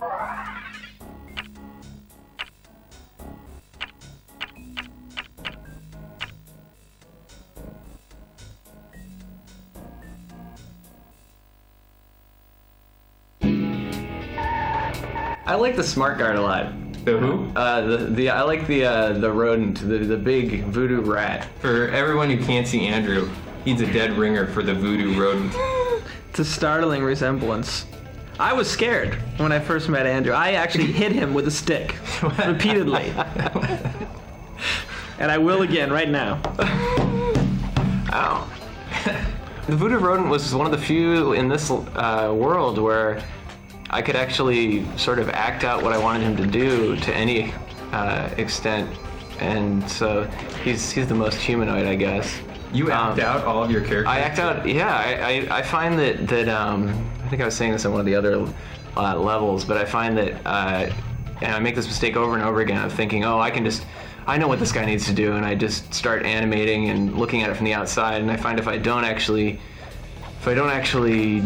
I like the smart guard a lot. The who? I like the rodent, the big voodoo rat. For everyone who can't see Andrew, he's a dead ringer for the voodoo rodent. It's a startling resemblance. I was scared when I first met Andrew. I actually hit him with a stick repeatedly. And I will again right now. Ow. The voodoo rodent was one of the few in this world where I could actually sort of act out what I wanted him to do to any extent, and so he's the most humanoid, I guess. You act out all of your characters? I act out, yeah. I find that I think I was saying this on one of the other levels, but I find that and I make this mistake over and over again of thinking, oh, I know what this guy needs to do, and I just start animating and looking at it from the outside, and I find if I don't actually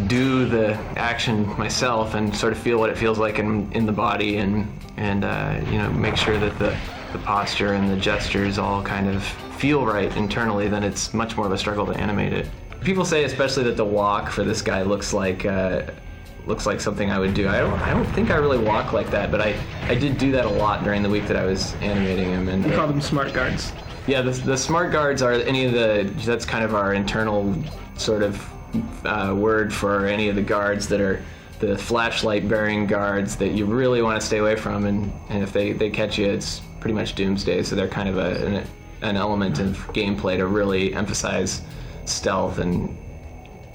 do the action myself and sort of feel what it feels like in the body and make sure that the posture and the gestures all kind of feel right internally, then it's much more of a struggle to animate it. People say especially that the walk for this guy looks like something I would do. I don't think I really walk like that, but I did do that a lot during the week that I was animating him. And we call them smart guards. Yeah, the smart guards are that's kind of our internal sort of word for any of the guards that are the flashlight bearing guards that you really want to stay away from, and if they catch you, it's pretty much doomsday. So they're kind of an element of gameplay to really emphasize stealth and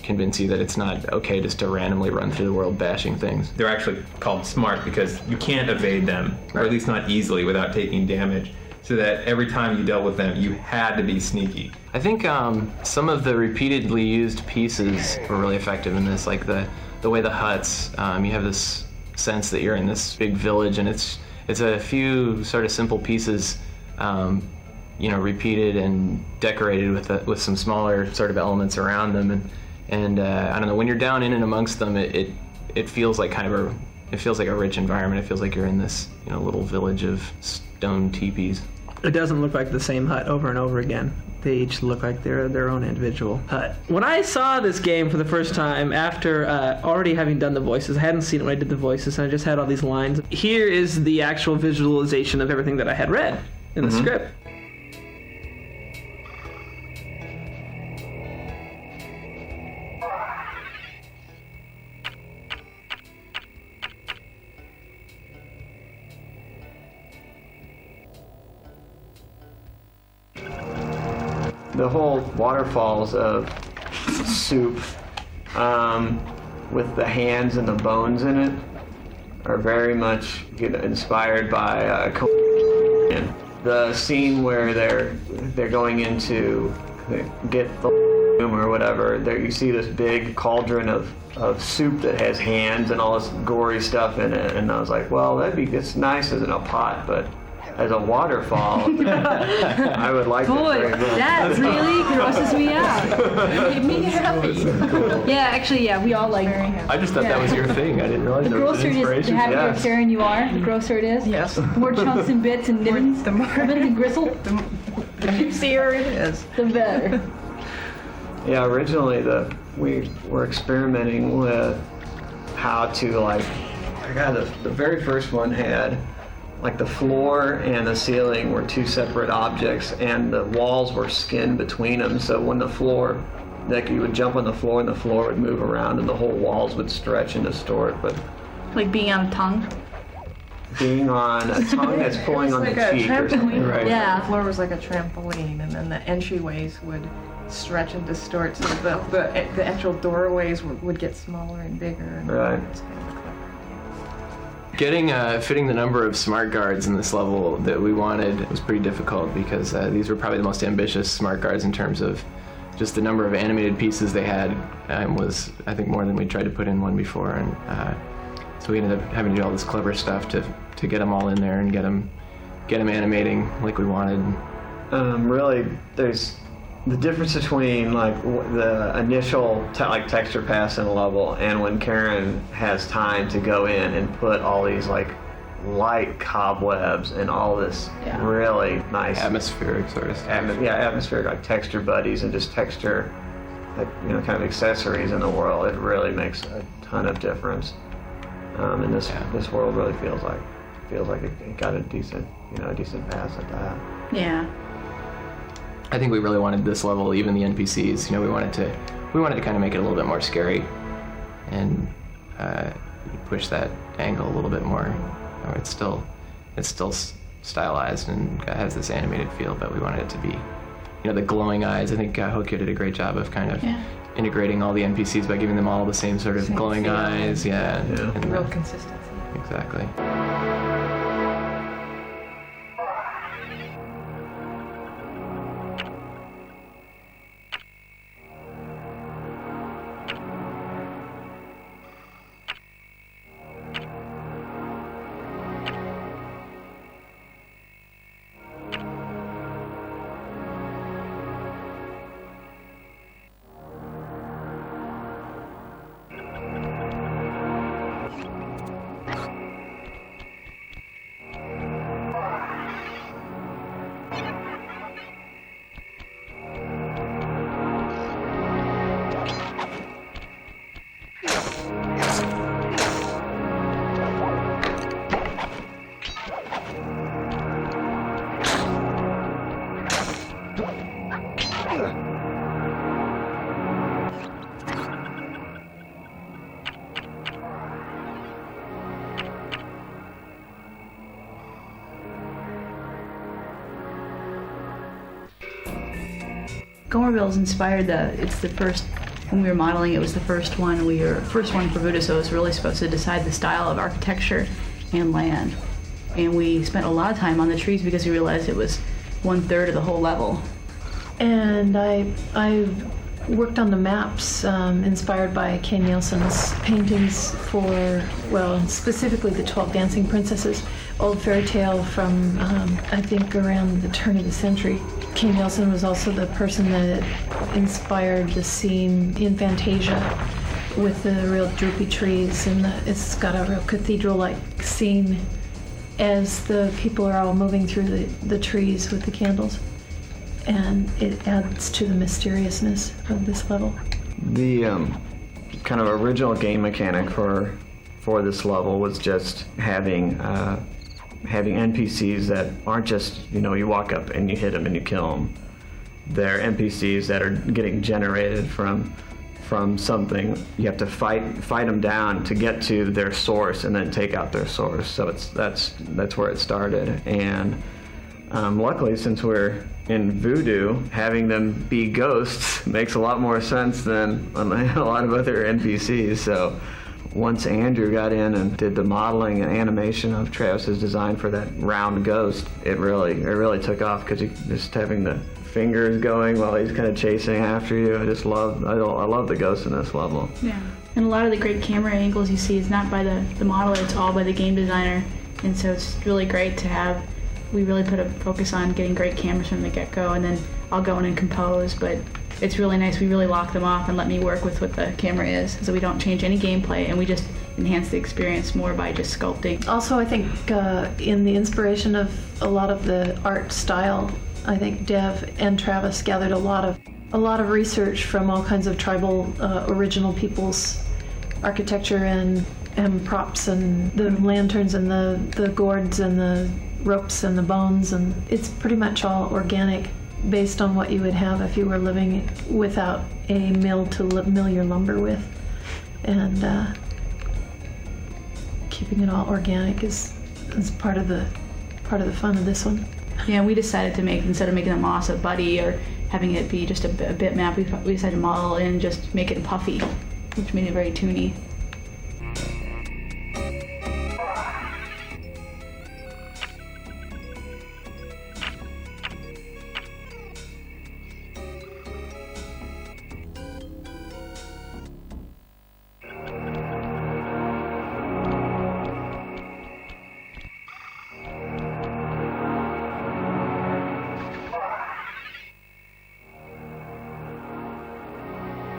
convince you that it's not okay just to randomly run through the world bashing things. They're actually called smart because you can't evade them, or at least not easily without taking damage. So that every time you dealt with them, you had to be sneaky. I think some of the repeatedly used pieces were really effective in this, like the way the huts. You have this sense that you're in this big village, and it's a few sort of simple pieces, repeated and decorated with some smaller sort of elements around them, and I don't know, when you're down in and amongst them, it feels like it feels like a rich environment. It feels like you're in this little village of stone teepees. It doesn't look like the same hut over and over again. They each look like they're their own individual hut. When I saw this game for the first time, after already having done the voices, I hadn't seen it when I did the voices, and I just had all these lines. Here is the actual visualization of everything that I had read in the script. The whole waterfalls of soup with the hands and the bones in it are very much inspired by the scene where they're going into get the room or whatever. There you see this big cauldron of soup that has hands and all this gory stuff in it, and I was like, well, it's nice as in a pot, but as a waterfall, I would like that very much. That really grosses me out. Made me happy. Yeah, actually, we all like. I just thought that was your thing. I didn't realize the there was grosser an it is, inspiration. the happier of Karen you are, the grosser it is. Yes. The more chunks and bits and ribbons, and gristle. The juicier it is, the better. Yeah, originally we were experimenting with how to the very first one had the floor and the ceiling were two separate objects, and the walls were skin between them. So when the floor, you would jump on the floor and the floor would move around and the whole walls would stretch and distort. But like being on a tongue. Being on a tongue that's pulling on the cheek or something, right? Yeah. The floor was like a trampoline, and then the entryways would stretch and distort, so the actual doorways would get smaller and bigger. And right. Fitting the number of smart guards in this level that we wanted was pretty difficult, because these were probably the most ambitious smart guards in terms of just the number of animated pieces they had was, I think, more than we tried to put in one before, and so we ended up having to do all this clever stuff to get them all in there and get them animating like we wanted. Really, there's the difference between like the initial texture pass in a level and when Karen has time to go in and put all these like light cobwebs and all this really nice atmospheric sort of stuff. Atmospheric like texture buddies and just texture, like, you know, kind of accessories in the world. It really makes a ton of difference. And this world really feels like it got a decent pass at that. Yeah. I think we really wanted this level, even the NPCs. You know, we wanted to kind of make it a little bit more scary, and push that angle a little bit more. It's still stylized and has this animated feel, but we wanted it to be, you know, the glowing eyes. I think Hokyo did a great job of kind of integrating all the NPCs by giving them all the same sort of glowing eyes. And real consistency. Exactly. Gomerville's inspired when we were modeling, it was the first one for Voodoo, so it was really supposed to decide the style of architecture and land. And we spent a lot of time on the trees because we realized it was 1/3 of the whole level. And I worked on the maps inspired by Kay Nielsen's paintings for, well, specifically the 12 Dancing Princesses, old fairy tale from, I think, around the turn of the century. Kay Nielsen was also the person that inspired the scene in Fantasia with the real droopy trees, and it's got a real cathedral-like scene as the people are all moving through the trees with the candles. And it adds to the mysteriousness of this level. The kind of original game mechanic for this level was just having NPCs that aren't just, you know, you walk up and you hit them and you kill them. They're NPCs that are getting generated from something. You have to fight them down to get to their source and then take out their source. So that's where it started. And luckily, since we're in Voodoo, having them be ghosts makes a lot more sense than a lot of other NPCs. So once Andrew got in and did the modeling and animation of Travis's design for that round ghost, it really took off, because just having the fingers going while he's kind of chasing after you. I love the ghost in this level. Yeah, and a lot of the great camera angles you see is not by the modeler, it's all by the game designer, and so it's really great to have. We really put a focus on getting great cameras from the get-go, and then I'll go in and compose, but it's really nice. We really lock them off and let me work with what the camera is, so we don't change any gameplay, and we just enhance the experience more by just sculpting. Also, I think in the inspiration of a lot of the art style, I think Dev and Travis gathered a lot of research from all kinds of tribal original peoples' architecture and props, and the lanterns and the gourds and the ropes and the bones, and it's pretty much all organic, based on what you would have if you were living without a mill to mill your lumber with. And keeping it all organic is part of the fun of this one. Yeah, we decided to make, instead of making the moss a buddy or having it be just a bitmap, we decided to model and just make it puffy, which made it very toony.